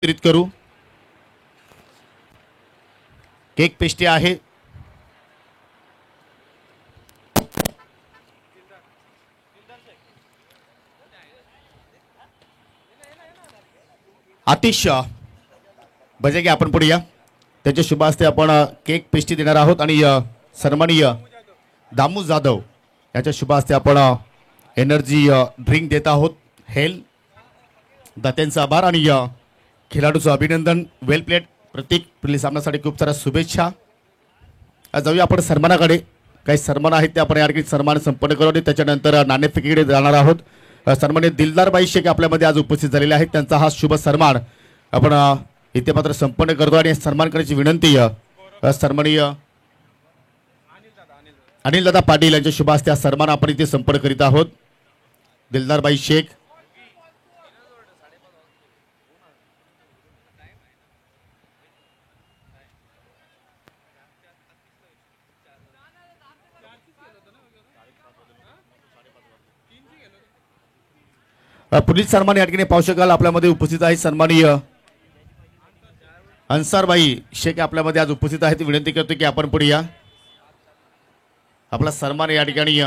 वितरित करू. Cake pastry आहे. आतिश बजागे आपण पुढे या. त्याच्या शुभ हस्ते आपण केक पेस्ट्री देणार आहोत आणि सन्माननीय दामू जाधव याच्या शुभ हस्ते आपण एनर्जी ड्रिंक देत आहोत. हेल दात्यांचा आभार आणि खेळाडूचं अभिनंदन. वेल प्लेट. प्रत्येक पुढील सामन्यासाठी खूप साऱ्या शुभेच्छा. जाऊया आपण सन्मानाकडे. काही सन्मान आहेत ते आपण या ठिकाणी सन्मान संपन्न करू आणि त्याच्यानंतर नाणेफेकीकडे जाणार आहोत. सन्माननीय दिलदारबाई शेख आपल्यामध्ये आज उपस्थित झालेले आहेत. त्यांचा हा शुभ सन्मान आपण इथे मात्र संपन्न करतो आणि सन्मान करण्याची विनंती सन्माननीय अनिलदादा पाटील यांच्या शुभ हस्ते हा सन्मान आपण इथे संपन्न करीत आहोत. दिलदारबाई शेख. पुढील सन्मान या ठिकाणी पाहू शकाल आपल्यामध्ये उपस्थित आहे सन्माननीय अन्सारबाई शेख आपल्यामध्ये आज उपस्थित आहेत. विनंती करतो की आपण पुढे या. आपला सन्मान या ठिकाणी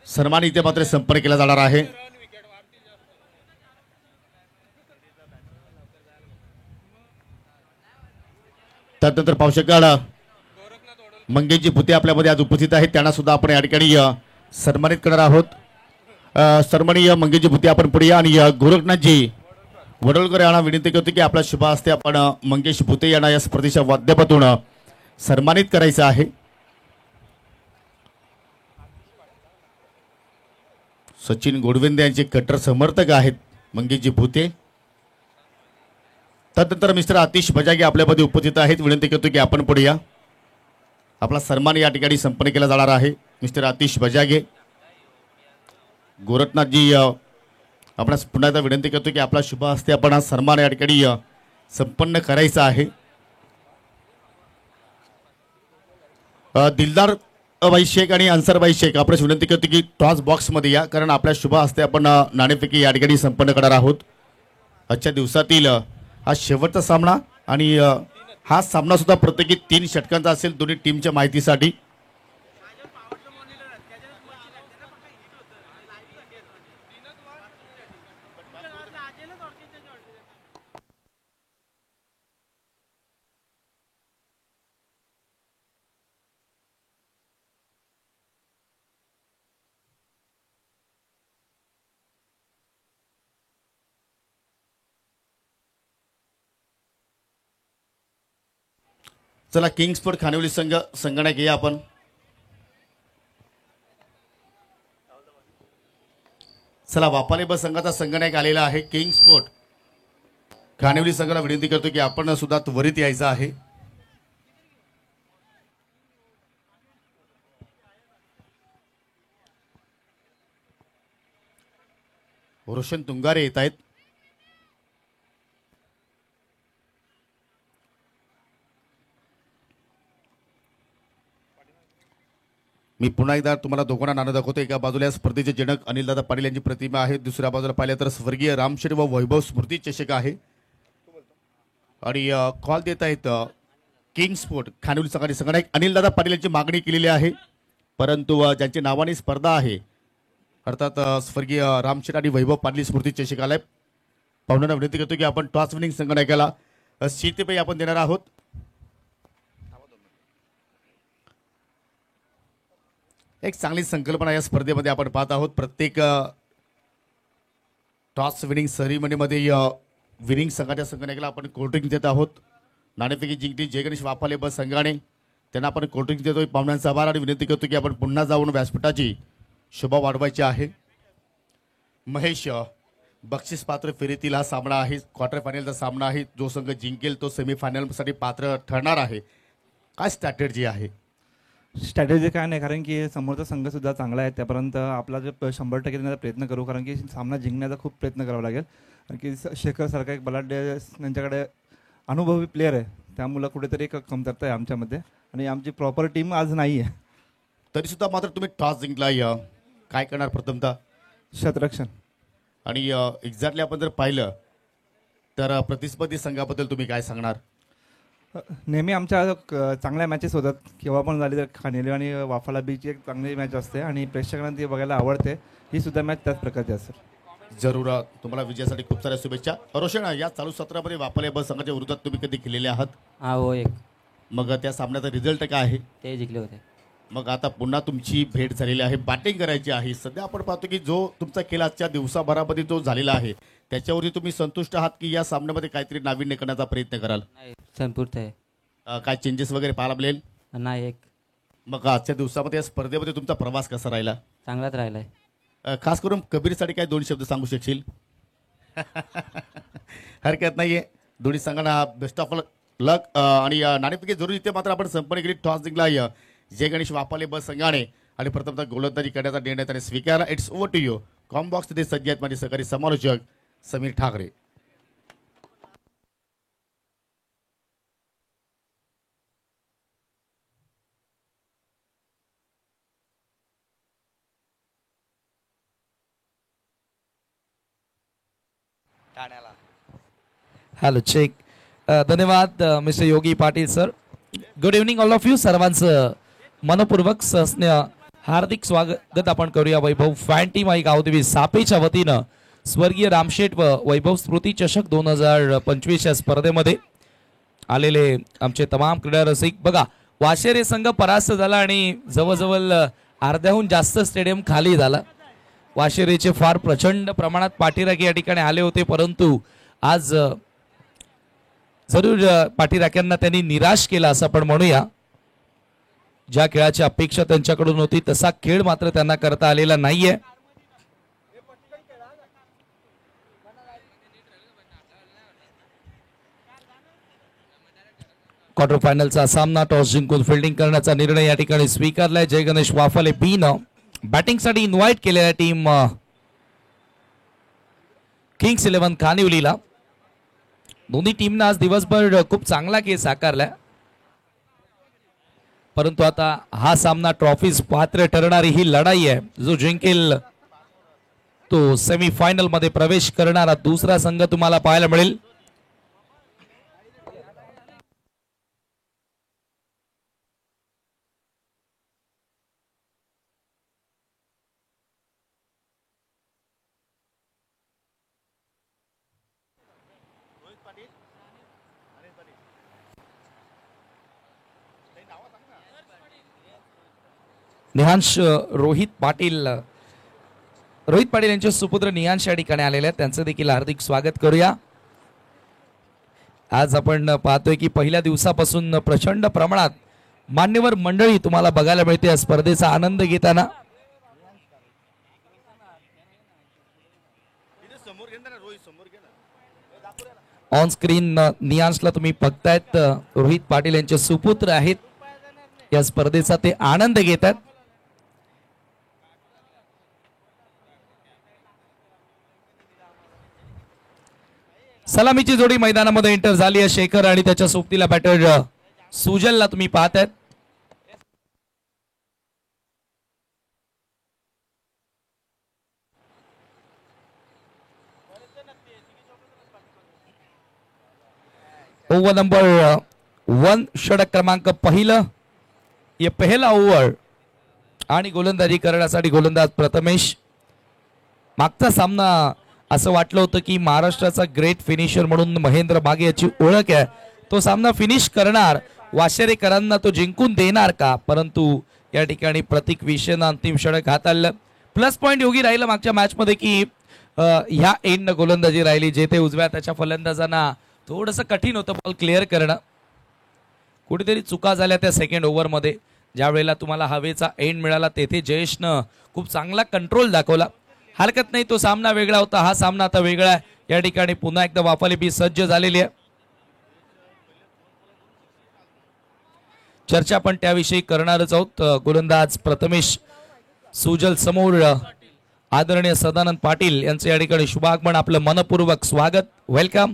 सन्मान इथे मात्र संपन्न केला जाणार आहे. त्यानंतर पाहू शकाल मंगेशजी भुते आपल्यामध्ये आज उपस्थित आहेत. त्यांना सुद्धा आपण या ठिकाणी सन्मानित करणार आहोत. सन्माननीय मंगेशजी भुते आपण पुढे या आणि गोरखनाथजी वडोलकर यांना विनंती करतो की आपल्या शुभ हस्ते आपण मंगेश भुते यांना या स्पर्धेच्या माध्यमातून सन्मानित करायचं आहे. सचिन गोडविंदे यांचे कट्टर समर्थक आहेत मंगेशजी भुते. त्यानंतर मिस्टर आतिश बजागे आपल्यामध्ये उपस्थित आहेत. विनंती करतो की आपण पुढे या. आपला सन्मान या ठिकाणी संपन्न केला जाणार आहे. मिस्टर आतिश बजागे. गोरखनाथजी आपणास पुन्हा एकदा विनंती करतो की आपला शुभ हस्ते आपण हा सन्मान या ठिकाणी संपन्न करायचा आहे. दिलदारबाई शेख आणि अन्सारबाई शेख आपल्यास विनंती करतो की टॉस बॉक्समध्ये या, कारण आपल्या शुभ हस्ते आपण नाणेफेकी या ठिकाणी संपन्न करणार आहोत. आजच्या दिवसातील हा शेवटचा सामना आणि हा सामना सुद्धा प्रत्येकी 3 षटकांचा असेल दोन्ही टीमच्या माहितीसाठी. चला किंग स्पोर्ट खानिवली संगणक या आपण. चला वापाले बस संघाचा संगणक आलेला आहे. किंग स्पोर्ट खानिवली संघाला विनंती करतो की आपण सुद्धा त्वरित यायचं आहे. रोशन तुंगारे येत आहेत. मी पुन्हा एकदा तुम्हाला दोघांना नाणं दाखवतो. एका बाजूला स्पर्धेचे जनक अनिलदादा पाटील यांची प्रतिमा आहे. दुसऱ्या बाजूला पाहिलं तर स्वर्गीय रामशेठ व वैभव स्मृती चषक आहे. आणि कॉल देत आहेत किंग स्पोर्ट खानिवली संघाने संगणक. अनिलदादा पाटील यांची मागणी केलेली आहे, परंतु ज्यांच्या नावाने स्पर्धा आहे अर्थात स्वर्गीय रामशेठ आणि वैभव पाटील स्मृती चषक आलाय. पाहुण्यांना विनंती करतो की आपण टॉस विनिंग संगणकाला शीतपेय आपण देणार आहोत. एक चांगली संकल्पना या स्पर्धेमध्ये आपण पाहत आहोत. प्रत्येक टॉस विनिंग सेरेमनीमध्ये विनिंग संघाच्या संगणकाला आपण कोल्ड्रिंक देत आहोत. नाणेफेकी जिंकली जय गणेश वापाले बस संघाने, त्यांना आपण कोल्ड्रिंक देतोय. पाहुण्यांचा आभार आणि विनंती करतो की आपण पुन्हा जाऊन व्यासपीठाची शोभा वाढवायची आहे. महेश बक्षीस पात्र फेरीतील हा सामना आहे. क्वार्टर फायनलचा सामना आहे. जो संघ जिंकेल तो सेमीफायनलसाठी पात्र ठरणार आहे. काय स्ट्रॅटेजी आहे? स्ट्रॅटेजी काय नाही, कारण की समोरचा संघ सुद्धा चांगला आहे. त्यापर्यंत आपला जे 100% देण्याचा प्रयत्न करू, कारण की सामना जिंकण्याचा खूप प्रयत्न करावा लागेल. कारण की शेखर सारखा एक बलाढ्य त्यांच्याकडे अनुभवी प्लेअर आहे, त्यामुळे कुठेतरी एक कमतरता आहे आमच्यामध्ये आणि आमची प्रॉपर टीम आज नाही आहे. तरी सुद्धा मात्र तुम्ही टॉस जिंकला. काय करणार प्रथमतः? शतरक्षण. आणि एक्झॅक्टली आपण जर पाहिलं तर प्रतिस्पर्धी संघाबद्दल तुम्ही काय सांगणार? नेहमी आमच्या चांगल्या मॅचेस होतात, केव्हा पण झाली तर खानेली आणि वाफाला बीच एक चांगली मॅच असते आणि प्रेक्षकांना ती बघायला आवडते. ही सुद्धा मॅच त्याच प्रकारची असेल. जरूर. तुम्हाला विजयासाठी खूप साऱ्या शुभेच्छा. रोशन, या चालू सत्रामध्ये वापरले बस संघाच्या विरोधात तुम्ही कधी खेळलेले आहात? हा हो एक मग त्या सामन्याचा रिझल्ट काय आहे? ते जिंकले होते. मग आता पुन्हा तुमची भेट झालेली आहे, बॅटिंग करायची आहे. सध्या आपण पाहतो की जो तुमचा खेळ आजच्या दिवसाभरामध्ये जो झालेला आहे त्याच्यावरती तुम्ही संतुष्ट आहात की या सामन्यामध्ये काहीतरी नाविन्य करण्याचा प्रयत्न कराल? नाही संपूर्ण आहे. काय चेंजेस वगैरे पाहायला मिळेल? नाही एक मग आजच्या दिवसामध्ये या स्पर्धेमध्ये तुमचा प्रवास कसा राहिला? चांगलाच राहिलाय. खास करून कबीरसाठी काय दोन शब्द सांगू शकशील? हरकत नाहीये. दोन्ही संघांना बेस्ट ऑफ लक. आणि नाणेफेकी जरूर इथे मात्र आपण संपन्न केली. टॉस जिंकला जय गणेश वापाले बस संघाने आणि प्रथमतः गोलंदाजी करण्याचा निर्णय त्याने स्वीकारला. It's over to you. Comm box तिथे सज्ज आहेत माझे सहकारी समालोचक समीर ठाकरे. Hello check. धन्यवाद mister Yogi Patil sir. Good evening all of you. सर्वांचं मनपूर्वक सहस्न हार्दिक स्वागत आपण करूया वैभव फॅन टीम आई गावदेवी सापेच्या वतीनं स्वर्गीय रामशेठ व वैभव स्मृती चषक 2025 या स्पर्धेमध्ये आलेले आमचे तमाम क्रीडा रसिक. बघा, वाशेरे संघ परास्त झाला आणि जवळजवळ अर्ध्याहून जास्त स्टेडियम खाली झाला. वाशेरेचे फार प्रचंड प्रमाणात पाठीराखे या ठिकाणी आले होते, परंतु आज जरूर पाठीराख्यांना त्यांनी निराश केला असं आपण म्हणूया. ज्या खेळाची अपेक्षा त्यांच्याकडून होती तसा खेळ मात्र त्यांना करता आलेला नाहीये. क्वार्टर फायनलचा सामना टॉस जिंकून फिल्डिंग करण्याचा निर्णय या ठिकाणी स्वीकारलाय जय गणेश वाफाले बी न बॅटिंगसाठी इन्व्हाइट केलेल्या टीम किंग्स 11 कानिवलीला. दोन्ही टीमनं आज दिवसभर खूप चांगला खेळ साकारलाय, परंतु आता हा सामना ट्रॉफीज पात्र ठरणारी ही लढाई आहे. जो जिंकेल तो सेमीफायनल मध्ये प्रवेश करणारा दुसरा संघ तुम्हाला पाहायला मिळेल. निहांश रोहित पाटील यांचे सुपुत्र निहांश या ठिकाणी आलेले आहेत, त्यांचं देखील हार्दिक स्वागत करूया. आज आपण पाहतोय की पहिल्या दिवसापासून प्रचंड प्रमाणात मान्यवर मंडळी तुम्हाला बघायला मिळते या स्पर्धेचा आनंद घेताना. ऑन स्क्रीन निहांशला तुम्ही बघतायत. रोहित पाटील यांचे सुपुत्र आहेत. या स्पर्धेचा ते आनंद घेतात. सलामीची जोडी मैदानामध्ये एंटर झाली आहे. शेखर आणि त्याच्या सोबतीला बॅटर सुजलला तुम्ही पाहतायत. ओव्हर नंबर 1 षटक क्रमांक पहिलं. ये पहिला ओव्हर आणि गोलंदाजी करण्यासाठी गोलंदाज प्रथमेश. मागचा सामना असं वाटलं होतं की महाराष्ट्राचा ग्रेट फिनिशर म्हणून महेंद्र बागे याची ओळख आहे, तो सामना फिनिश करणार, वाशेरेकरांना तो जिंकून देणार का, परंतु या ठिकाणी प्रतीक विषयनं अंतिम षटक हाताळलं. प्लस पॉइंट योगी राहिलं मागच्या मॅच मध्ये की ह्या एंड गोलंदाजी राहिली, जेथे उजव्या त्याच्या फलंदाजांना थोडंसं कठीण होतं बॉल क्लिअर करणं. कुठेतरी चुका झाल्या त्या सेकंड ओव्हर मध्ये. ज्या वेळेला तुम्हाला हवेचा एंड मिळाला तेथे जयेशनं खूप चांगला कंट्रोल दाखवला. हरकत नाही, तो सामना वेगळा होता, हा सामना आता वेगळा आहे. या ठिकाणी पुन्हा एकदा वाफाली बी सज्ज झालेली आहे. चर्चा पण त्याविषयी करणारच आहोत. गोलंदाज प्रथमेश सुजल समोर आदरणीय सदानंद पाटील यांचे या ठिकाणी शुभागमन, आपलं मनपूर्वक स्वागत, वेलकम.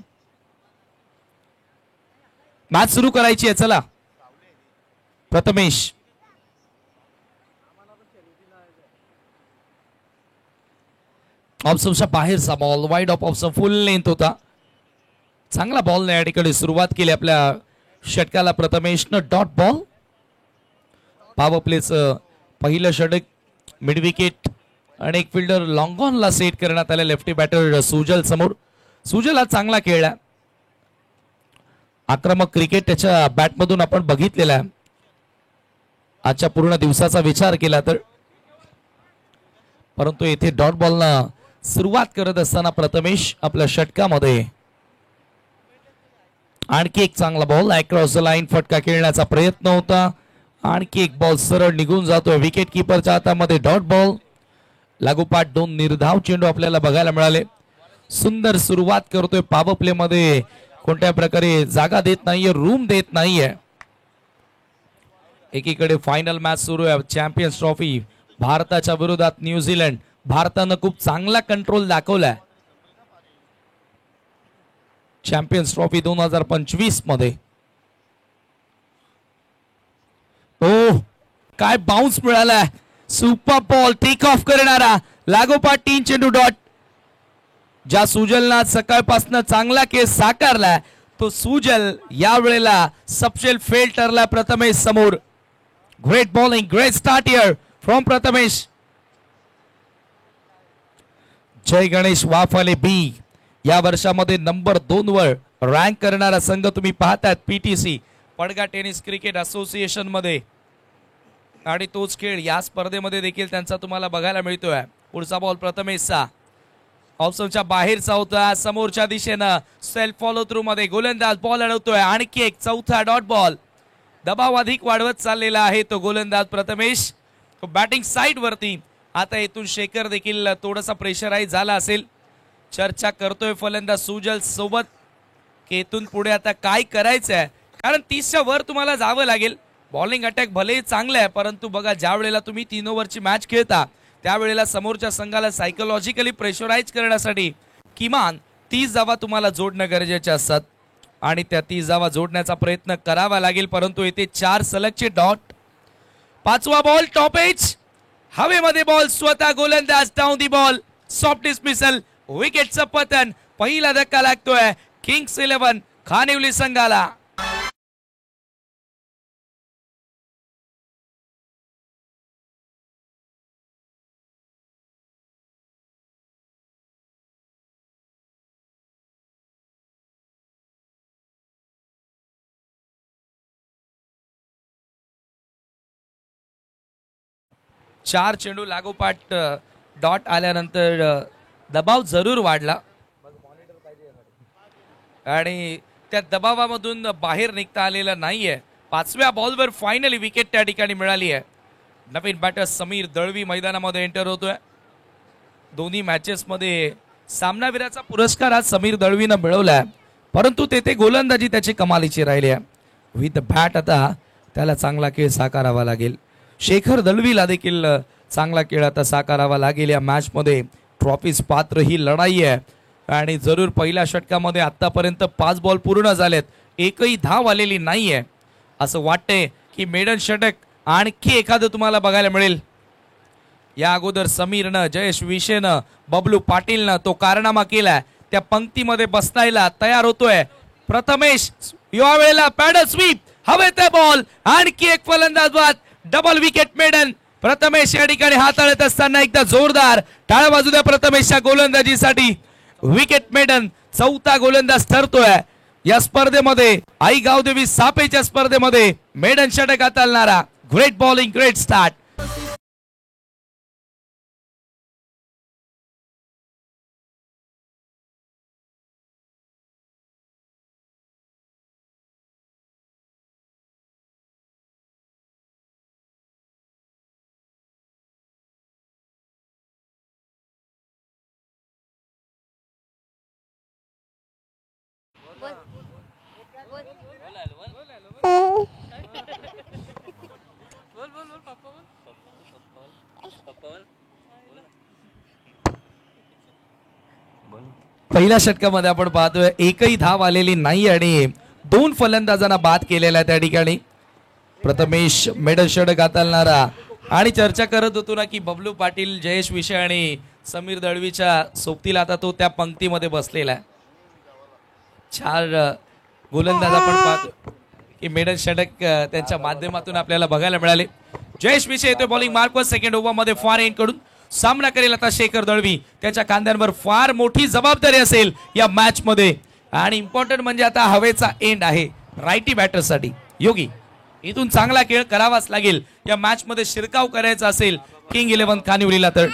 मॅच सुरू करायची आहे, चला. प्रथमेश ऑप्शनच्या बाहेरचा ball wide off option full length होता. चांगला बॉल या ठिकाणी सुरुवात केली आपल्या षटकाला प्रथमेशनं. Dot ball. पॉवर प्लेचं पहिलं षटक मिड विकेट आणि एक फिल्डर लॉंग ऑनला सेट करण्यात आले लेफ्टी बॅटर सुजल समोर. सुजल हा चांगला खेळला. आक्रमक क्रिकेट त्याच्या बॅटमधून आपण बघितलेला आहे आजच्या पूर्ण दिवसाचा विचार केला तर. परंतु येथे डॉट बॉलनं सुरुवात करत असताना प्रथमेश आपल्या षटकामध्ये आणखी एक चांगला बॉल अक्रॉस द लाईन फटका खेळण्याचा प्रयत्न होता. आणखी एक बॉल सरळ निघून जातोय विकेट किपरच्या हातामध्ये. Dot ball. लागोपाठ 2 निर्धाव चेंडू आपल्याला बघायला मिळाले. सुंदर सुरुवात करतोय पॉवर प्ले मध्ये. कोणत्या प्रकारे जागा देत नाहीये, रूम देत नाहीये. एकीकडे फायनल मॅच सुरू आहे चॅम्पियन्स ट्रॉफी भारताच्या विरोधात न्यूझीलंड. भारतानं खूप चांगला कंट्रोल दाखवलाय चॅम्पियन्स ट्रॉफी 2025 मध्ये. ओ काय बाउन्स मिळालाय. सुपर बॉल टेक ऑफ करणारा. लागोपाठ 3 चेंडू डॉट. ज्या सुजलना सकाळपासून चांगला केस साकारलाय तो सुजल यावेळेला सबशेल फेल ठरला प्रथमेश समोर. Great bowling, great start here from Prathamesh. Jay Ganesh Waphale B या वर्षामध्ये नंबर 2 वर रँक करणारा संघ तुम्ही पाहतात पीटीसी पडगा टेनिस क्रिकेट असोसिएशन मध्ये. आणि तोच खेळ या स्पर्धेमध्ये देखील त्यांचा तुम्हाला बघायला मिळतोय. पुढचा बॉल प्रथमेशचा ऑप्शनच्या बाहेरचा होता. समोरच्या दिशेनं सेल्फ फॉलो थ्रू मध्ये गोलंदाज बॉल अडवतोय. आणखी एक चौथा डॉट बॉल. दबाव अधिक वाढवत चाललेला आहे तो गोलंदाज प्रथमेश. बॅटिंग साइड वरती आता इथून शेखर देखील थोडासा प्रेशराईज झाला असेल. चर्चा करतोय फलंदाज सुजल सोबत की इथून पुढे आता काय करायचंय, कारण 30च्या वर तुम्हाला जावं लागेल. बॉलिंग अटॅक भलेही चांगलं आहे परंतु बघा ज्या वेळेला तुम्ही 3 ओव्हरची मॅच खेळता त्यावेळेला समोरच्या संघाला सायकोलॉजिकली प्रेशराईज करण्यासाठी किमान 30 धावा तुम्हाला जोडणं गरजेचे असतात आणि त्या 30 धावा जोडण्याचा प्रयत्न करावा लागेल. परंतु येथे 4 सलगचे डॉट. 5वा बॉल टॉप एज. हवेमध्ये बॉल स्वतः गोलंदाज down the ball. Soft dismissal. विकेटचं पतन. पहिला धक्का लागतोय किंग्स 11 खानिवली संघाला. चार चेंडू लागोपाठ डॉट आल्यानंतर दबाव जरूर वाढला आणि त्या दबावामधून बाहेर निघता आलेला नाहीये. 5व्या बॉलवर फायनली विकेट त्या ठिकाणी मिळाली आहे. नवीन बॅटर समीर दळवी मैदानामध्ये एंटर होतोय. दोन्ही मॅचेस मध्ये सामनावीराचा पुरस्कार आज समीर दळवीनं मिळवलाय परंतु तेथे गोलंदाजी त्याची कमालीची राहिली आहे. विथ बॅट आता त्याला चांगला खेळ साकारावा लागेल. शेखर दळवीला देखील चांगला खेळ आता साकारावा लागेल. या मॅच मध्ये ट्रॉफीज पात्र ही लढाई आहे आणि जरूर पहिल्या षटकामध्ये आतापर्यंत 5 बॉल पूर्ण झालेत, एकही धाव आलेली नाहीये. असं वाटतंय की मेडन षटक आणखी एखादं तुम्हाला बघायला मिळेल. या अगोदर समीरनं, जयेश विशेनं, बबलू पाटीलनं तो कारनामा केलाय. त्या पंक्तीमध्ये बसतायला तयार होतोय प्रथमेश. या वेळेला पॅडल स्वीप. हवेत बॉल. आणखी एक फलंदाज बाद. Double wicket maiden. प्रथमेश या ठिकाणी हाताळत असताना एकदा जोरदार टाळ्या वाजू द्या प्रथमेशच्या गोलंदाजीसाठी. विकेट मेडन 4था गोलंदाज ठरतोय या स्पर्धेमध्ये. आई गावदेवी सापेच्या स्पर्धेमध्ये मेडन षटक हाताळणारा. Great bowling, great start. पहिल्या षटकामध्ये आपण पाहतोय एकही धाव आलेली नाही आणि 2 फलंदाजांना बाद केलेला त्या ठिकाणी. प्रथमेश मेडल षटक हाताळणारा आणि चर्चा करत होतो ना की बबलू पाटील, जयेश विषय आणि समीर दळवीच्या सोबतीला आता तो त्या पंक्तीमध्ये बसलेला आहे. 4 गोलंदाज आपण पाहतो की मेडन षटक त्यांच्या माध्यमातून आपल्याला बघायला मिळाले. जयेश विषय येतोय बॉलिंग मार्कवर. सेकंड ओव्हर मध्ये फार एंड कडून सामना करेल आता शेखर दळवी. त्याच्या खांद्यांवर फार मोठी जबाबदारी असेल या मॅच मध्ये आणि इम्पॉर्टंट म्हणजे आता हवेचा एंड आहे रायटी बॅटरसाठी. योगी इथून चांगला खेळ करावाच लागेल या मॅच मध्ये शिरकाव करायचा असेल किंग 11 कानिवलीला. तर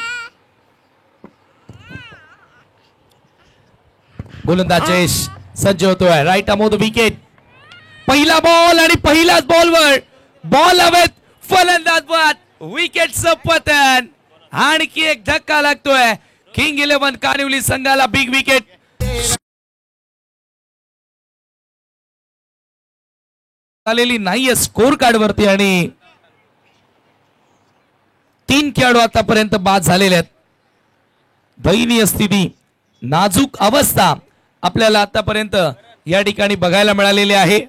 गोलंदाज जयेश सज्ज होतोय. Right Amod wicket. पहिला बॉल आणि पहिल्याच बॉलवर बॉल हवेत, फलंदाज बाद, विकेटचं पतन. आणखी एक धक्का लागतोय किंग 11 कानिवली संघाला. बिग विकेट आलेली नाहीये स्कोर कार्ड वरती आणि 3 खेळाडू आतापर्यंत बाद झालेले आहेत. दयनीय स्थिती, नाजूक अवस्था आपल्याला आतापर्यंत या ठिकाणी बघायला मिळालेली आहे.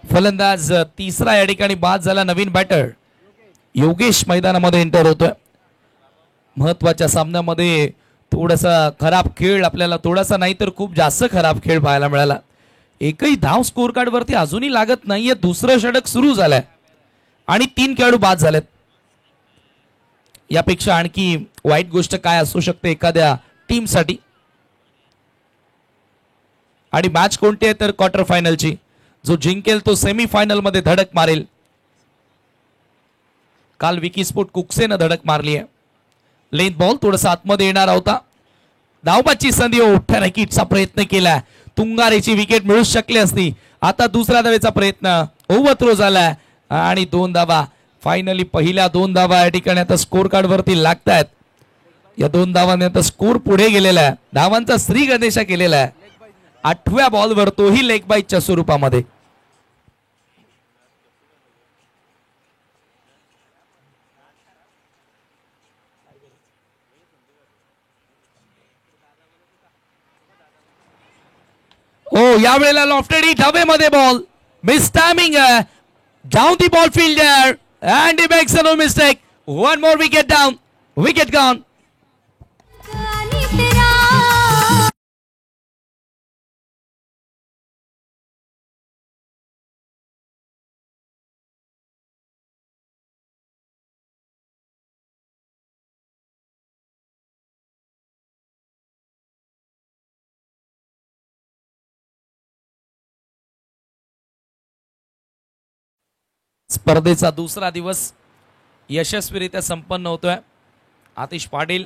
फलंदाज तिसरा या ठिकाणी बाद झाला. नवीन बॅटर योगेश मैदानामध्ये एंटर होतोय. महत्वाच्या सामन्यामध्ये थोडासा खराब खेळ आपल्याला, थोडासा नाही तर खूप जास्त खराब खेळ पाहायला मिळाला. एकही धाव स्कोर कार्ड वरती अजूनही लागत नाहीये. दुसरं षटक सुरू झालंय आणि 3 खेळाडू बाद झालेत. यापेक्षा आणखी वाईट गोष्ट काय असू शकते एखाद्या टीमसाठी. आणि मॅच कोणती आहे तर क्वार्टर फायनलची. जो जिंकेल तो सेमी फायनल मध्ये धडक मारेल. काल विकी स्पोर्ट कुक्सेनं धडक मारली आहे. लेंथ बॉल थोडासा आतमध्ये येणार होता. धावबाची संधी, ओठ्या किटचा प्रयत्न केला. तुंगारेची विकेट मिळू शकली असती. आता दुसऱ्या धावेचा प्रयत्न ओव्हरथ्रो झालाय आणि 2 धावा. फायनली पहिल्या 2 धावा या ठिकाणी आता स्कोर कार्ड वरती लागतायत. या 2 धावांनी आता स्कोर पुढे गेलेला आहे. धावांचा श्री गणेशा केलेला आहे. 8व्या बॉलवर तोही लेग बाईटच्या स्वरूपामध्ये. यावेळेला लॉफ्टेड हिट हवेमध्ये ball. Miss timing down the ball fielder and he makes no mistake. 1 more wicket down. Wicket gone. स्पर्धेचा दुसरा दिवस यशस्वीरित्या संपन्न होतोय. आतिश पाटील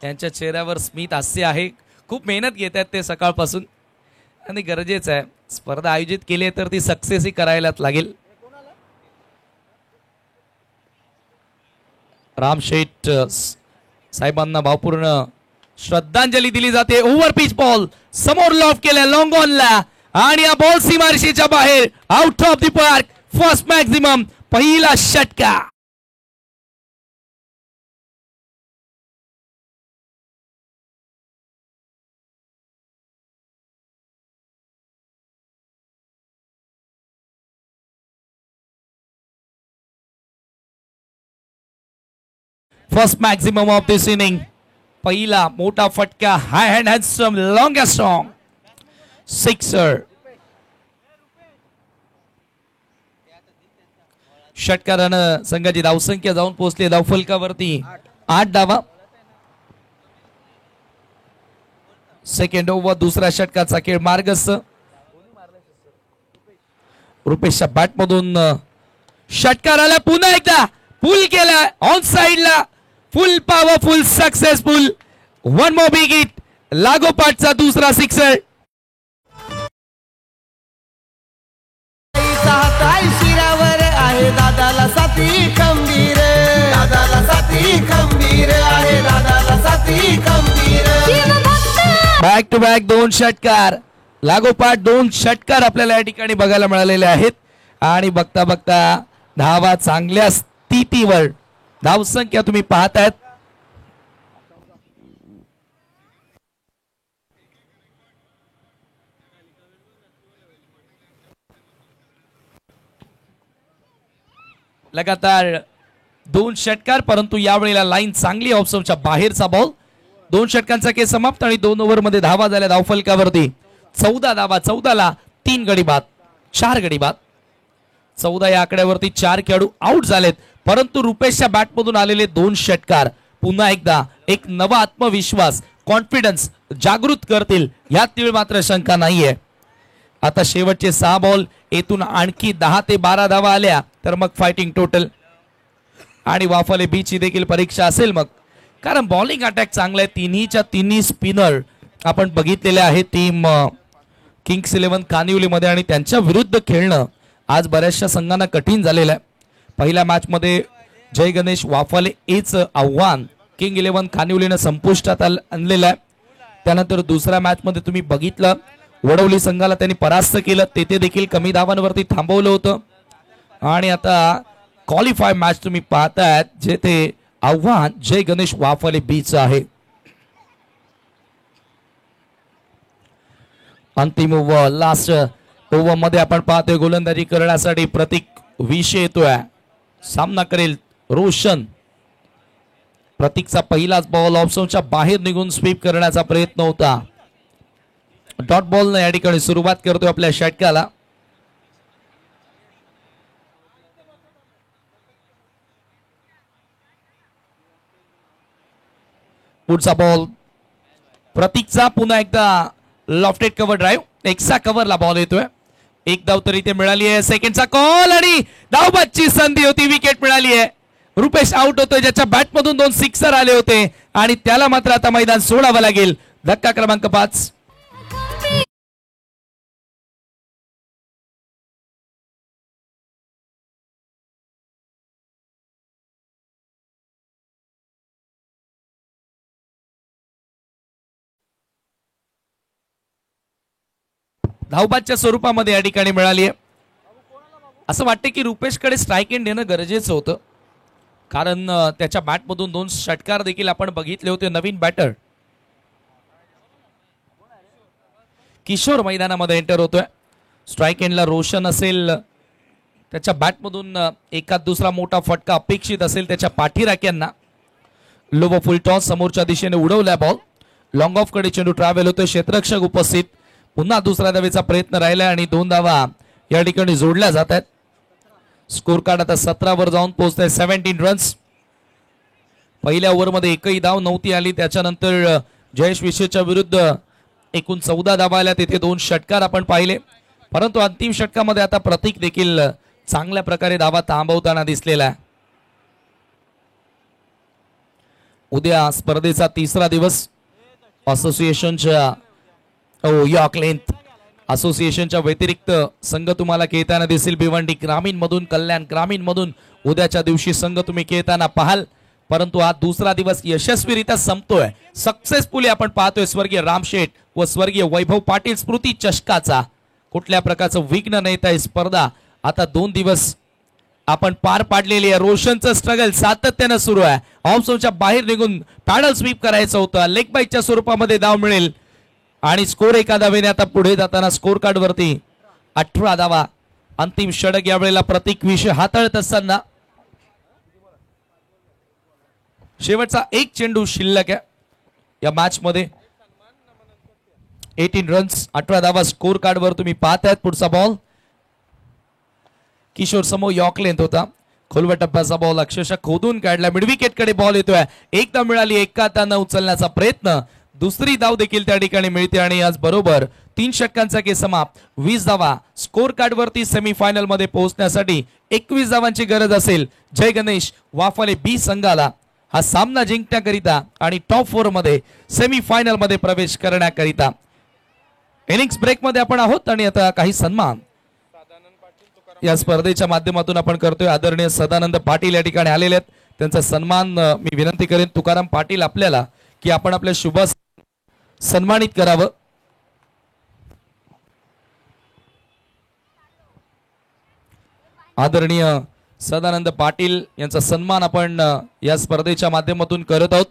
यांच्या चेहऱ्यावर स्मित हास्य आहे. खूप मेहनत घेत आहेत ते सकाळपासून आणि गरजेचं आहे. स्पर्धा आयोजित केली तर ती सक्सेसही करायलाच लागेल. रामशेठ साहेबांना भावपूर्ण श्रद्धांजली दिली जाते. ओव्हर पिच बॉल समोर लॉफ केला लॉंग ऑनला आणि या बॉल सीमारेषेच्या बाहेर out of the park. First maximum पहिला षटका. First maximum of this inning. पहिला मोठा फटका. High hand handsome longest strong sixer. षटकारानं संघाची धावसंख्या जाऊन पोहोचली धावफलकावरती 8 धावा. सेकंड ओव्हर दुसऱ्या षटकाचा खेळ मार्गस्थ. रुपेशच्या बॅट मधून षटकार आला. पुन्हा एकदा पुल केला ऑन साइडला. Full powerful successful. 1 more big hit. लागोपाठचा दुसरा सिक्सर. शिरावर आहे दादाला साथी खंबीर. दादाला साथी खंबीर आहे. दादाला साथी खंबीर. बॅक टू बॅक 2 षटकार. लागोपाठ 2 षटकार आपल्याला या ठिकाणी बघायला मिळालेले आहेत आणि बघता बघता धावा चांगल्या 33 धावसंख्या तुम्ही पाहतायत. लगातार 2 षटकार, परंतु यावेळेला लाईन चांगली ऑफस्टंपच्या बाहेरचा बॉल. 2 षटकांचा खेळ समाप्त आणि 2 ओव्हर मध्ये धावा झाल्या धावफलकावरती. 14 धावा, 14ला 3 गडी बाद, 4 गडी बाद. 14 या आकड्यावरती 4 खेळाडू आउट झालेत, परंतु रुपेशच्या बॅटमधून आलेले 2 षटकार पुन्हा एकदा एक नवा आत्मविश्वास, कॉन्फिडन्स जागृत करतील यात तीळ मात्र शंका नाहीये. आता शेवटचे 6 बॉल, येथून आणखी 10 ते 12 धावा आल्या तर मग फायटिंग टोटल. आणि वाफाले बीची देखील परीक्षा असेल मग, कारण बॉलिंग अटॅक चांगला आहे. तिन्हीच्या तिन्ही स्पिनर आपण बघितलेले आहे टीम किंग्स 11 कानिवलीमध्ये, आणि त्यांच्या विरुद्ध खेळणं आज बऱ्याचशा संघांना कठीण झालेलं आहे. पहिल्या मॅच मध्ये जय गणेश वाफाले एच आव्हान किंग 11 कानिवलीनं संपुष्टात आणलेलं आहे. त्यानंतर दुसऱ्या मॅच मध्ये तुम्ही बघितलं वडवली संघाला त्यांनी परास्त केलं, तेथे देखील कमी धावांवरती थांबवलं होतं. आणि आता क्वालिफाय मॅच तुम्ही पाहतायत जेथे आव्हान जय गणेश वाफाले बीच आहे. अंतिम ओव्हर, लास्ट ओव्हर मध्ये आपण पाहतोय गोलंदाजी करण्यासाठी प्रतीक विषय येतोय. सामना करेल रोशन. प्रतीकचा पहिलाच बॉल ऑफस्टंपच्या बाहेर निघून स्वीप करण्याचा प्रयत्न होता. डॉट बॉल या ठिकाणी सुरुवात करतोय आपल्या षटकाला. पुढचा बॉल प्रतीकचा, पुन्हा एकदा लॉफ्टेड कव्हर ड्राईव्ह, एक्स्ट्रा कव्हरला बॉल येतोय. एक धाव तरी ते मिळाली आहे. सेकंडचा कॉल आणि धावबादची संधी होती, विकेट मिळाली आहे. रुपेश आउट होतोय, ज्याच्या बॅटमधून 2 सिक्सर आले होते आणि त्याला मात्र आता मैदान सोडावं लागेल. धक्का क्रमांक 5. धावबादच्या स्वरूपामध्ये या ठिकाणी मिळाली आहे. असं वाटतं की रुपेशकडे स्ट्राईक एंड देणं गरजेचं होतं, कारण त्याच्या बॅटमधून 2 षटकार देखील आपण बघितले होते. नवीन बॅटर किशोर मैदानामध्ये एंटर होतोय. स्ट्राईक एंडला रोशन असेल, त्याच्या बॅटमधून एखाद दुसरा मोठा फटका अपेक्षित असेल त्याच्या पाठीराख्यांना. लोबो फुल टॉस समोरच्या दिशेने उडवलाय बॉल. लॉंग ऑफ कडे चेंडू ट्रॅव्हल होतोय, क्षेत्ररक्षक उपस्थित. पुन्हा दुसऱ्या धावेचा प्रयत्न राहिला आणि 2 धावा या ठिकाणी जोडल्या जात आहेत. स्कोर कार्ड आता 17 वर जाऊन पोहोचतंय. 17 रन्स. पहिल्या ओव्हरमध्ये एकही धाव नव्हती आली. त्याच्यानंतर जयेश विशेषच्या विरुद्ध एकूण 14 धावा आल्या, तेथे 2 षटकार आपण पाहिले. परंतु अंतिम षटकामध्ये आता प्रतीक देखील चांगल्या प्रकारे धावा थांबवताना दिसलेला आहे. उद्या स्पर्धेचा 3रा दिवस. असोसिएशनच्या यॉर्क लेंथ असोसिएशनच्या व्यतिरिक्त संघ तुम्हाला खेळताना दिसेल. भिवंडी ग्रामीण मधून, कल्याण ग्रामीण मधून उद्याच्या दिवशी संघ तुम्ही खेळताना पाहाल. परंतु हा 2रा दिवस यशस्वीरित्या संपतोय. सक्सेसफुली आपण पाहतोय स्वर्गीय रामशेठ व स्वर्गीय वैभव पाटील स्मृती चषकाचा. कुठल्या प्रकारचं विघ्न नाही ही स्पर्धा आता 2 दिवस आपण पार पाडलेली आहे. रोशनचं स्ट्रगल सातत्यानं सुरू आहे. ऑफस्टंपच्या बाहेर निघून पॅडल स्वीप करायचं होतं. लेग बाईटच्या स्वरूपामध्ये धाव मिळेल आणि स्कोर एका धावेने आता पुढे जाताना स्कोर कार्ड वरती 18 धावा. अंतिम षटक यावेळेला प्रतीक विषय हाताळत असताना शेवटचा एक चेंडू शिल्लक आहे या मॅच मध्ये. 18 रन्स, 18 धावा स्कोर कार्ड वर तुम्ही पाहतायत. पुढचा बॉल किशोर समोर यॉर्क लेंथ होता. खोलव्या टप्प्याचा बॉल अक्षरशः खोदून काढला. मिडविकेट कडे बॉल येतोय. एकदा मिळाली, एका हातानं उचलण्याचा प्रयत्न. दुसरी धाव देखील त्या ठिकाणी मिळते आणि आज बरोबर 3 षटकांचा खेळ समाप्त. 20 धावा स्कोर कार्ड वरती सेमीफायनल मध्ये पोहोचण्यासाठी 21 धावांची गरज असेल जय गणेश वाफाले बी संघाला हा सामना जिंकण्याकरिता आणि टॉप 4 मध्ये सेमीफायनल मध्ये प्रवेश करण्याकरिता. इनिंग्स ब्रेक मध्ये आपण आहोत आणि आता काही सन्मान या स्पर्धेच्या माध्यमातून आपण करतोय. आदरणीय सदानंद पाटील या ठिकाणी आलेले आहेत. त्यांचा सन्मान मी विनंती करेन तुकाराम पाटील आपल्याला की आपण आपल्या शुभ सन्मानित करावं. आदरणीय सदानंद पाटील यांचा सन्मान आपण या स्पर्धेच्या माध्यमातून करत आहोत.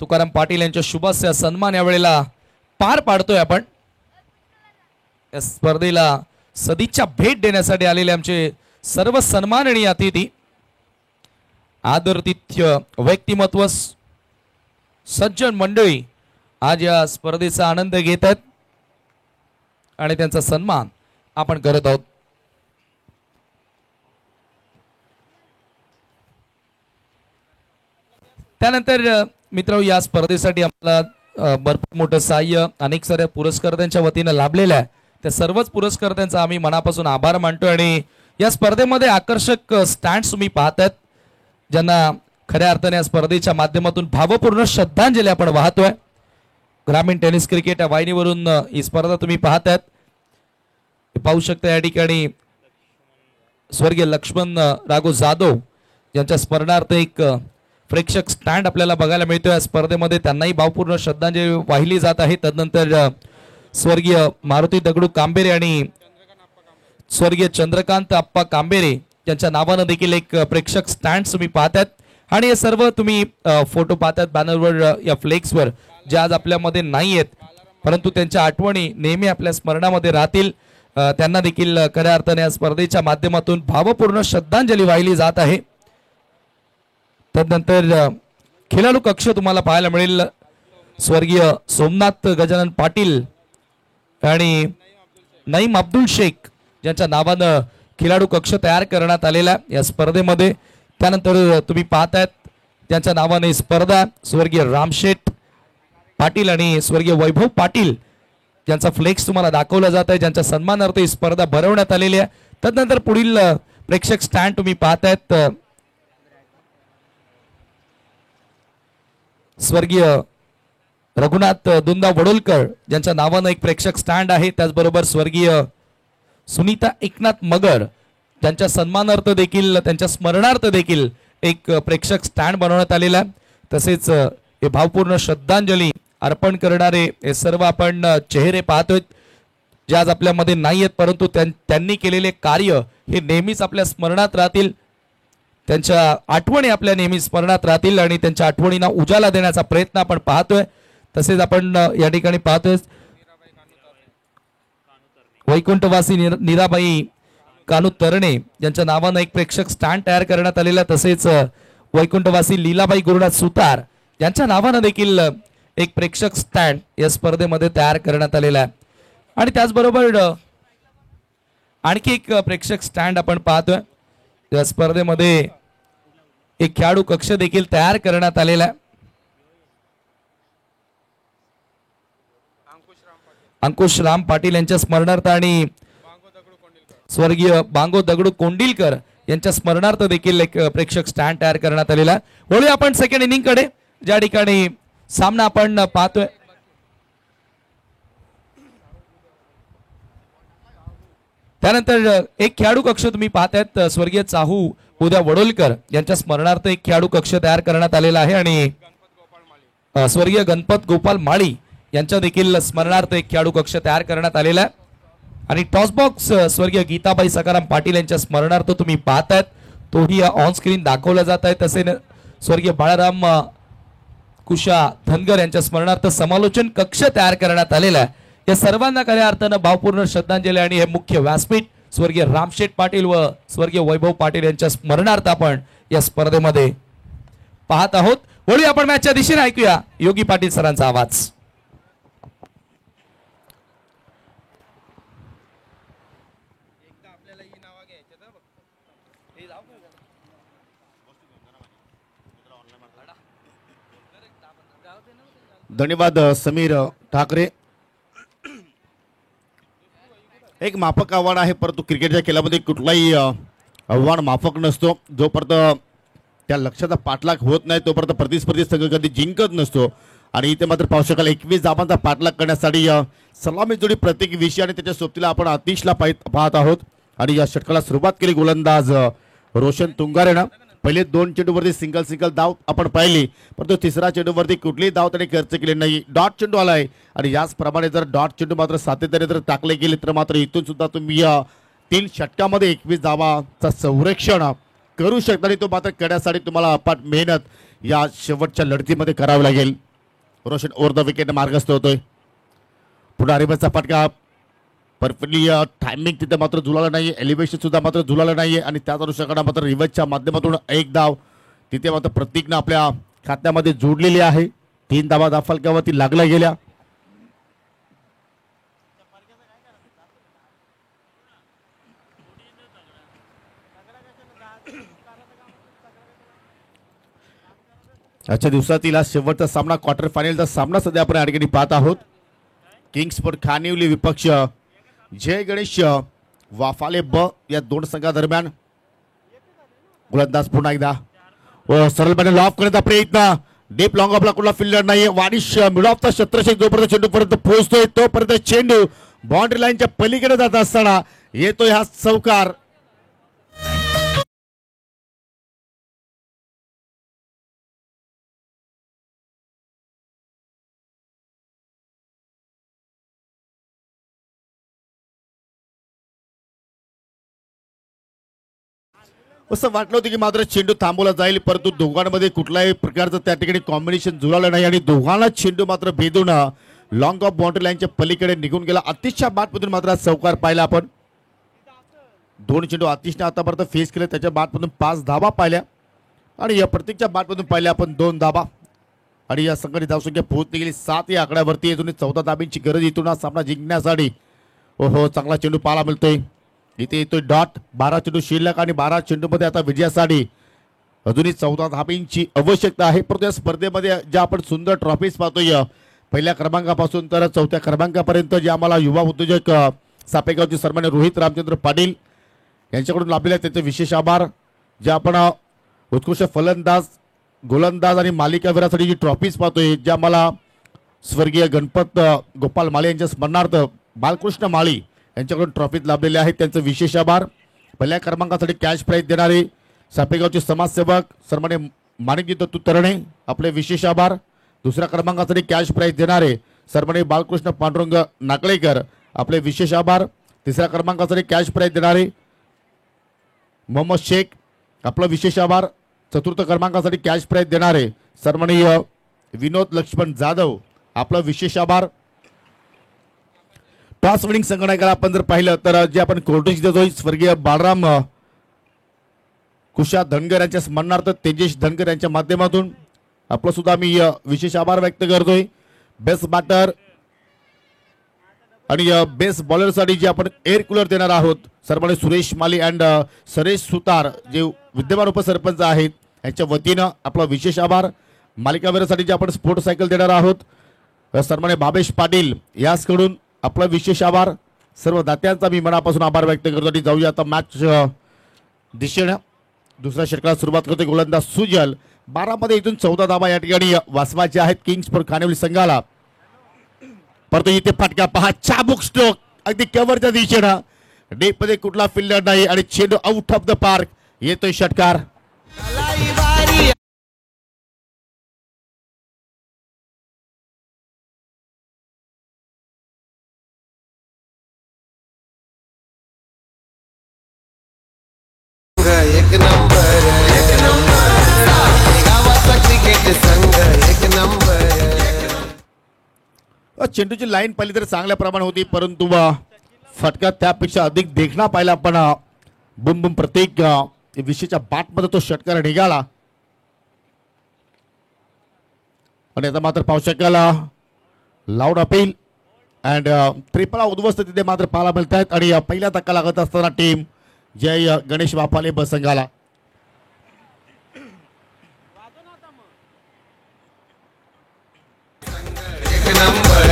तुकाराम पाटील यांच्या शुभस्य सन्मान यावेळेला पार पाडतोय आपण. या स्पर्धेला सदिच्छा भेट देण्यासाठी आलेले आमचे सर्व सन्माननीय अतिथी, आदरातिथ्य व्यक्तिमत्व, सज्जन मंडळी आज या स्पर्धेचा आनंद घेत आहेत आणि त्यांचा सन्मान आपण करत आहोत. त्यानंतर मित्र या स्पर्धेसाठी आम्हाला भरपूर मोठं सहाय्य अनेक साऱ्या पुरस्कर्त्यांच्या वतीनं लाभलेलं आहे. त्या सर्वच पुरस्कर्त्यांचा आम्ही मनापासून आभार मानतो. आणि या स्पर्धेमध्ये आकर्षक स्टँड्स तुम्ही पाहतात, ज्यांना खऱ्या अर्थाने या स्पर्धेच्या माध्यमातून भावपूर्ण श्रद्धांजली आपण वाहतोय. ग्रामीण टेनिस क्रिकेट या वाहिनीवरून ही स्पर्धा तुम्ही पाहतात. पाहू शकता या ठिकाणी स्वर्गीय लक्ष्मण राघव जाधव यांच्या स्मरणार्थ एक प्रेक्षक स्टँड आपल्याला बघायला मिळतोय. या स्पर्धेमध्ये त्यांनाही भावपूर्ण श्रद्धांजली वाहिली जात आहे. तदनंतर स्वर्गीय मारुती दगडू कांबेरे आणि स्वर्गीय चंद्रकांत आप्पा कांबेरे यांच्या नावानं देखील एक प्रेक्षक स्टँड तुम्ही पाहतात. आणि हे सर्व तुम्ही फोटो पाहतात बॅनरवर, या फ्लेक्सवर, जे आज आपल्यामध्ये नाही आहेत, परंतु त्यांच्या आठवणी नेहमी आपल्या स्मरणामध्ये राहतील. त्यांना देखील खऱ्या अर्थाने या स्पर्धेच्या माध्यमातून भावपूर्ण श्रद्धांजली वाहिली जात आहे. तदनंतर खेळाडू कक्ष तुम्हाला पाहायला मिळेल. स्वर्गीय सोमनाथ गजानन पाटील आणि नईम अब्दुल शेख ज्यांच्या नावानं खेळाडू कक्ष तयार करण्यात आलेला या स्पर्धेमध्ये. त्यानंतर तुम्ही पाहतायत त्यांच्या नावाने स्पर्धा स्वर्गीय रामशेठ पाटील आणि स्वर्गीय वैभव पाटील ज्यांचा फ्लेक्स तुम्हाला दाखवला जात आहे, ज्यांच्या सन्मानार्थ ही स्पर्धा भरवण्यात आलेली आहे. तदनंतर पुढील प्रेक्षक स्टँड तुम्ही पाहतायत स्वर्गीय रघुनाथ दुंदा वडोलकर ज्यांच्या नावानं एक प्रेक्षक स्टँड आहे. त्याचबरोबर स्वर्गीय सुनीता एकनाथ मगर ज्यांच्या सन्मानार्थ देखील, त्यांच्या स्मरणार्थ देखील एक प्रेक्षक स्टँड बनवण्यात आलेला आहे. तसेच हे भावपूर्ण श्रद्धांजली अर्पण करणारे हे सर्व आपण चेहरे पाहतोय, जे आज आपल्यामध्ये नाही आहेत, परंतु त्यांनी केलेले कार्य हे नेहमीच आपल्या स्मरणात राहतील. त्यांच्या आठवणी आपल्या नेहमी स्मरणात राहतील आणि त्यांच्या आठवणींना उजाला देण्याचा प्रयत्न आपण पाहतोय. तसेच आपण या ठिकाणी पाहतोय वैकुंठवासी नीराबाई कानू तरणे यांच्या नावानं एक प्रेक्षक स्टँड तयार करण्यात आलेला. तसेच वैकुंठवासी लीलाबाई गुरुनाथ सुतार यांच्या नावानं देखील एक प्रेक्षक स्टँड या स्पर्धेमध्ये तयार करण्यात आलेला आहे. आणि त्याचबरोबर आणखी एक प्रेक्षक स्टँड आपण पाहतोय. या स्पर्धेमध्ये एक खेळाडू कक्ष देखील तयार करण्यात आलेला आहे. अंकुश राम पाटील यांच्या स्मरणार्थ आणि स्वर्गीय बांगो दगडू कोंडिलकर यांच्या स्मरणार्थ देखील एक प्रेक्षक स्टँड तयार करण्यात आलेला आहे. वळूया आपण सेकंड इनिंग कडे, ज्या ठिकाणी सामना आपण पाहतोय. त्यानंतर एक खेळाडू कक्ष तुम्ही पाहतायत स्वर्गीय चाहू उद्या वडोलकर यांच्या स्मरणार्थ एक खेळाडू कक्ष तयार करण्यात आलेला आहे. आणि स्वर्गीय गणपत गोपाल माळी यांच्या देखील स्मरणार्थ एक खेळाडू कक्ष तयार करण्यात आलेला आहे. आणि टॉस बॉक्स स्वर्गीय गीताबाई सकाराम पाटील यांच्या स्मरणार्थ तुम्ही पाहतायत, तोही ऑन स्क्रीन दाखवला जात आहे. तसेच स्वर्गीय बाळाराम कुशा धनगर यांच्या स्मरणार्थ समालोचन कक्ष तयार करण्यात आलेला आहे. या सर्वांना खऱ्या अर्थानं भावपूर्ण श्रद्धांजली. आणि हे मुख्य व्यासपीठ स्वर्गीय रामशेठ पाटील व स्वर्गीय वैभव पाटील यांच्या स्मरणार्थ आपण या स्पर्धेमध्ये पाहत आहोत. वळूया आपण मॅचच्या दिशेने, ऐकूया योगी पाटील सरांचा आवाज. धन्यवाद समीर ठाकरे. एक माफक आव्हान आहे, परंतु क्रिकेटच्या खेळामध्ये कुठलाही आव्हान माफक नसतो. जोपर्यंत त्या लक्ष्याचा पाठलाग होत नाही तोपर्यंत प्रतिस्पर्धी संघ कधी जिंकत नसतो. आणि इथे मात्र पाहू शकाल 21 धावांचा पाठलाग करण्यासाठी सलामी जोडी प्रत्येक विषय आणि त्याच्या सोबतीला आपण आतिशला पाहत आहोत. आणि या षटकाला सुरुवात केली गोलंदाज रोशन तुंगारेनं. पहिले 2 चेंडूवरती सिंगल धाव आपण पाहिली, परंतु तिसरा चेंडूवरती कुठलीही धाव त्याने खर्च केली नाही. डॉट चेंडू आलाय आणि याचप्रमाणे जर डॉट चेंडू मात्र सातत्याने जर टाकले गेले तर मात्र इथून सुद्धा तुम्ही 3 षटकामध्ये 21 धावांचा संरक्षण करू शकता आणि तो मात्र करण्यासाठी तुम्हाला अपाट मेहनत या शेवटच्या लढतीमध्ये करावी लागेल. रोशन ओव्हर द विकेट मार्गस्थ होतोय. पुन्हा रिवर्सचा फटका परफेक्टली टायमिंग तिथे मात्र झुलालं नाहीये, एलिव्हेशन सुद्धा मात्र झुलालं नाहीये आणि त्याच अनुषंगाने मात्र रिवर्सच्या माध्यमातून एक धाव तिथे मात्र प्रतीकनं आपल्या खात्यामध्ये जोडलेली आहे. 3 धावा धाफलकावरती लागल्या गेल्या. आजच्या दिवसातील हा शेवटचा सामना क्वार्टर फायनलचा सामना सध्या आपण या ठिकाणी पाहत आहोत. किंग्स स्पोर्ट खानिवली विपक्ष जय गणेश वाफाले ब या दोन संघादरम्यान. गोलंदाज पुन्हा एकदा सरळपणे लॉफ करण्याचा प्रयत्न. डीप लॉंग ऑफला कुठला फिल्डर नाही. वाडिश मिड ऑफचा शत्रशेख जोपर्यंत चेंडू पर्यंत पोहोचतोय तोपर्यंत चेंडू बाउंड्री लाईनच्या पलीकडे जात असताना येतोय हा चौकार. असं वाटलं होतं की मात्र चेंडू थांबवला जाईल, परंतु दोघांमध्ये कुठल्याही प्रकारचं त्या ठिकाणी कॉम्बिनेशन जुळालं नाही आणि दोघांना चेंडू मात्र भेदून लॉंग ऑफ बाउंड्री लाईनच्या पलीकडे निघून गेला. आतिशच्या बॅटमधून मात्र चौकार पाहिला आपण. 2 चेंडू आतिशने आतापर्यंत फेस केले, त्याच्या बॅटमधून 5 धावा पाहिल्या आणि या प्रत्येकच्या बॅटमधून पाहिल्या आपण 2 धावा आणि या संघाची धावसंख्या पोहोचली गेली 7 या आकड्यावरती. अजून 14 धाब्यांची गरज इथून हा सामना जिंकण्यासाठी. हो चांगला चेंडू पाहायला मिळतोय. इथे येतोय डॉट. 12 चेंडू शिल्लक आणि 12 चेंडूमध्ये आता विजयासाठी अजूनही 14 धाब्यांची आवश्यकता आहे. परंतु या स्पर्धेमध्ये ज्या आपण सुंदर ट्रॉफीज पाहतोय पहिल्या क्रमांकापासून तर 4थ्या क्रमांकापर्यंत जे आम्हाला युवा उद्योजक सापेगावचे सन्मान्य रोहित रामचंद्र पाटील यांच्याकडून लाभलेले आहेत त्याचे विशेष आभार. जे आपण उत्कृष्ट फलंदाज गोलंदाज आणि मालिकावीरासाठी जी ट्रॉफीज पाहतोय ज्या आम्हाला स्वर्गीय गणपत गोपाल माळी यांच्या स्मरणार्थ बालकृष्ण माळी यांच्याकडून ट्रॉफीज लाभलेले आहेत त्यांचं विशेष आभार. पहिल्या क्रमांकासाठी कॅश प्राईज देणारे सापेगावचे समाजसेवक सन्मान्य माणिकजी दत्तू तरणे आपले विशेष आभार. 2ऱ्या क्रमांकासाठी कॅश प्राईज देणारे सन्मान्य बालकृष्ण पांडुरंग नाकळेकर आपले विशेष आभार. 3ऱ्या क्रमांकासाठी कॅश प्राईज देणारे मोहम्मद शेख आपला विशेष आभार. 4थ्या क्रमांकासाठी कॅश प्राईज देणारे सन्माननीय विनोद लक्ष्मण जाधव आपला विशेष आभार. टॉस विनिंग संघटनाला आपण जर पाहिलं तर जे आपण कोर्टेज देतोय स्वर्गीय बाळराम कुशा धनगर यांच्या स्मरणार्थ तेजेश धनगर यांच्या माध्यमातून आपला सुद्धा मी विशेष आभार व्यक्त करतोय. बेस्ट बॅटर आणि बेस्ट बॉलरसाठी जे आपण एअर कूलर देणार आहोत सन्माननीय सुरेश माली अँड सरेश सुतार जे विद्यमान उपसरपंच आहेत यांच्या वतीनं आपला विशेष आभार. मालिकावीरासाठी जे आपण स्पोर्ट सायकल देणार आहोत सन्माननीय भावेश पाटील याचकडून आपला विशेष आभार. सर्व दात्यांचा मी मनापासून आभार व्यक्त करतो. आणि जाऊया आता मॅच दिशेनं. 2ऱ्या षटकाला सुरुवात करते गोलंदाज सुजल. 12 मध्ये इथून 14 धावा या ठिकाणी वाचवायचे आहेत किंग्स स्पोर्ट खानिवली संघाला. परंतु इथे फटका पहा चाबुक स्ट्रोक अगदी कव्हरच्या दिशेनं. डीप मध्ये कुठला फिल्डर नाही आणि चेंडू आउट ऑफ द पार्क. येतोय षटकार. एक नंबर गावाचा क्रिकेट संघ एक नंबर. चेंडूची लाईन पाहिली तर चांगल्या प्रमाणात होती परंतु फटका त्यापेक्षा अधिक देखणा पाहिला. पण बुम बुम प्रत्येक विषयीच्या बॅटमध्ये तो षटकार निघाला आणि आता मात्र पाहू शकाल लाऊड अपील अँड ट्रिपला उद्ध्वस्त तिथे मात्र पाहायला मिळत आहेत. आणि पहिल्या धक्का लागत असताना टीम जय गणेश वाफाले ब संघाला. एक नंबर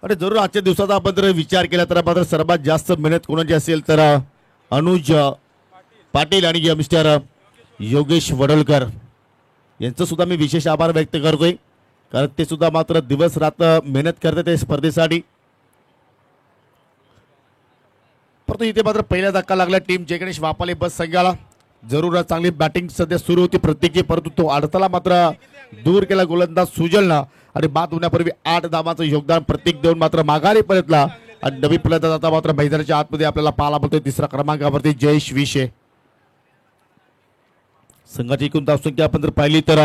आणि जरूर आजच्या दिवसाचा आपण जर विचार केला तर मात्र सर्वात जास्त मेहनत कोणाची असेल तर अनुज पाटील आणि मिस्टर योगेश वडोलकर यांचं सुद्धा मी विशेष आभार व्यक्त करतोय कारण ते सुद्धा मात्र दिवस रात्र मेहनत करतात त्या स्पर्धेसाठी. परंतु इथे मात्र पहिला धक्का लागला टीम जय गणेश वापाले बस संघाला. जरूर चांगली बॅटिंग सध्या सुरू होती प्रत्येकी, परंतु तो अडथळा मात्र दूर केला गोलंदाज सुजलनं आणि बाद होण्यापूर्वी 8 धावांचं योगदान प्रत्येक देऊन मात्र माघारी परतला. आणि नवी फलंदाज आता मात्र मैदानाच्या आतमध्ये आपल्याला पाहायला मिळतोय तिसऱ्या क्रमांकावरती जयेश विशे. संघाची एकूण धावसंख्या आपण जर पाहिली तर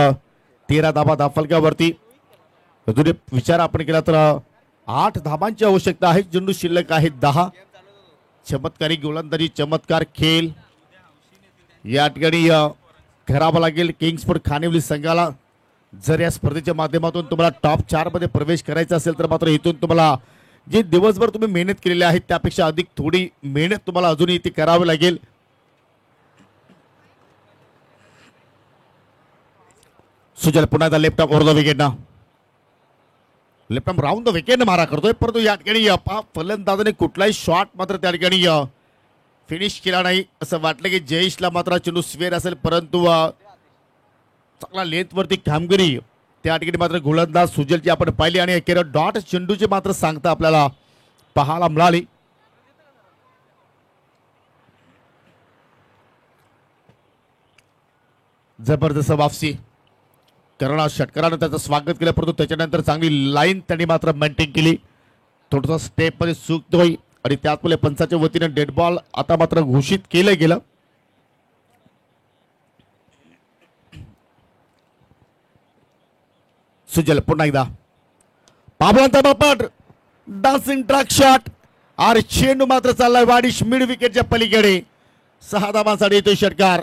13 धावा धावफलकावरती. अजून विचार आपण केला तर 8 धावांची आवश्यकता आहे. चेंडू शिल्लक आहे 10. चमत्कारी गोलंदाजी, चमत्कार खेळ या ठिकाणी करावा लागेल किंग्सफोर्ड खानिवली संघाला. जर या स्पर्धेच्या माध्यमातून तुम्हाला टॉप 4 मध्ये प्रवेश करायचा असेल तर मात्र इथून तुम्हाला जे दिवसभर तुम्ही मेहनत केलेली आहे त्यापेक्षा अधिक थोडी मेहनत तुम्हाला अजूनही ती करावी लागेल. सुजल पुन्हा एकदा left off over the wicket ना, left off round the wicket मारा करतोय, परंतु या ठिकाणी फलंदाजाने कुठलाही शॉट मात्र त्या ठिकाणी फिनिश केला नाही. असं वाटलं की जयेशला मात्र चेंडू स्वेर असेल, परंतु चांगला लेंथवरती कामगिरी त्या ठिकाणी मात्र गोलंदाज सुजलची आपण पाहिली आणि अखेर डॉट चेंडूची मात्र सांगता आपल्याला पाहायला मिळाली. जबरदस्त वापसी करणा षटकारानं त्याचं स्वागत केलं, परंतु त्याच्यानंतर चांगली लाईन त्यांनी मात्र मेंटेन केली. थोडंसं स्टेप मध्ये चुकतोय आणि त्यामुळे पंचाच्या वतीने डेड बॉल आता मात्र घोषित केलं गेलं. सुजल पुन्हा एकदा पाबळांचा बापट डान्सिंग ट्रॅक शॉट आणि चेंडू मात्र चाललाय वाडिश मिड विकेटच्या पलीकडे. 6 धावांसाठी येतोय षटकार.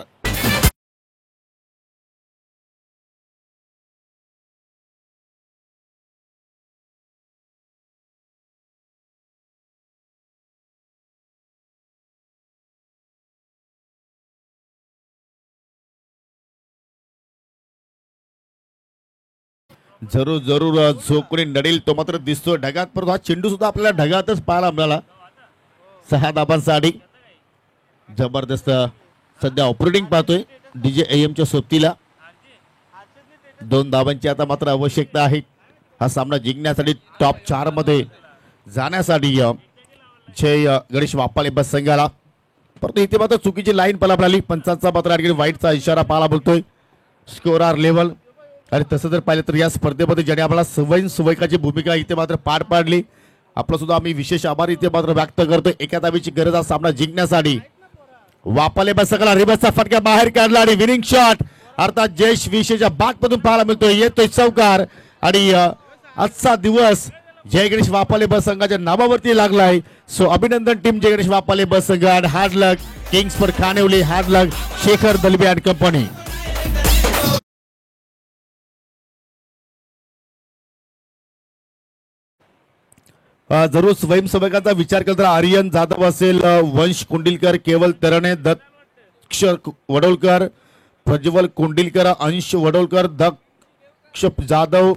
जरूर जरूर जो कोणी नडेल तो मात्र दिसतोय ढगात, परंतु हा चेंडू सुद्धा आपल्याला ढगातच पाहायला मिळाला. 6 धावांसाठी जबरदस्त सध्या ऑपरेटिंग पाहतोय डीजे एमच्या सोबतीला. 2 धावांची आता मात्र आवश्यकता आहे हा सामना जिंकण्यासाठी, टॉप 4 मध्ये जाण्यासाठी जय गणेश वापाले बस संघाला. परंतु इथे मात्र चुकीची लाईन पाहायला मिळाली. पंचांचा मात्र आणखी वाईटचा इशारा पाहायला मिळतोय. स्कोअर लेवल आणि तसं जर पाहिलं तर या स्पर्धेमध्ये ज्याने आपल्याला स्वयंसेवकाची भूमिका इथे मात्र पार पाडली, आपला सुद्धा आम्ही विशेष आभार इथे मात्र व्यक्त करतोय. एका धावेची गरज हा सामना जिंकण्यासाठी. वापाले बसकला रिवर्सचा फटका बाहेर काढला आणि विनिंग शॉट अर्थात जयेश विशेषच्या बॅटमधून पाहायला मिळतोय. येतोय चौकार आणि आजचा दिवस जय गणेश वापाले बस संघाच्या नावावरती लागलाय. सो अभिनंदन टीम जय गणेश वापाले बस संघ आणि hard luck Kingsford Khanivali, hard luck Shekhar Dalbi and company. जरूर स्वयंसेवकांचा विचार केला तर आर्यन जाधव असेल, वंश कुंडिलकर, केवल तरणे, दक्ष वडोलकर, प्रज्वल कुंडिलकर, अंश वडोलकर, दक्ष जाधव,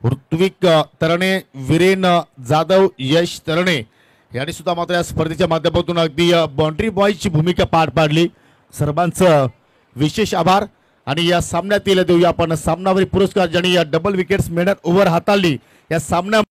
ऋत्विक तरणे, वीरेन जाधव, यश तरणे यांनी सुद्धा मात्र या स्पर्धेच्या माध्यमातून अगदी बाउंड्री बॉयची भूमिका पार पाडली. सर्वांचं विशेष आभार. आणि या सामन्यात देऊया आपण सामनावरील पुरस्कार ज्यांनी या डबल विकेट्स मेहनत ओव्हर हाताळली या सामन्या